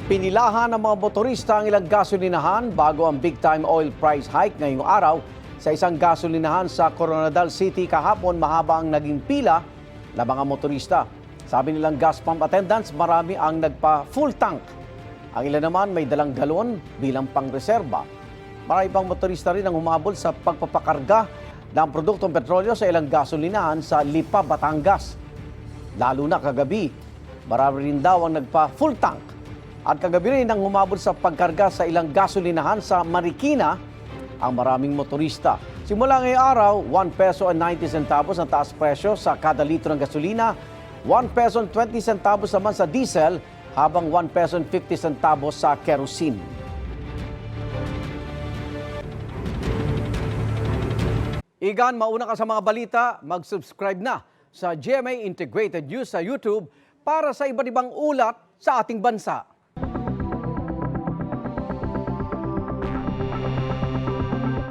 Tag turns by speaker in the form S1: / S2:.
S1: Pinilahan ng mga motorista ang ilang gasolinahan bago ang big-time oil price hike ngayong araw. Sa isang gasolinahan sa Coronadal City kahapon, mahaba ang naging pila ng mga motorista. Sabi nilang gas pump attendants, marami ang nagpa-full tank. Ang ilan naman may dalang galon bilang pangreserba. Marami pang motorista rin ang humabol sa pagpapakarga ng produktong petrolyo sa ilang gasolinahan sa Lipa, Batangas. Lalo na kagabi, marami rin daw ang nagpa-full tank. At kagabi rin ang humabol sa pagkarga sa ilang gasolinahan sa Marikina ang maraming motorista. Simula ngayong araw, 1 peso and 90 centavos ang taas presyo sa kada litro ng gasolina, 1 peso and 20 centavos naman sa diesel, habang 1 peso and 50 centavos sa kerosene. Igan, mauna ka sa mga balita, mag-subscribe na sa GMA Integrated News sa YouTube para sa iba't ibang ulat sa ating bansa.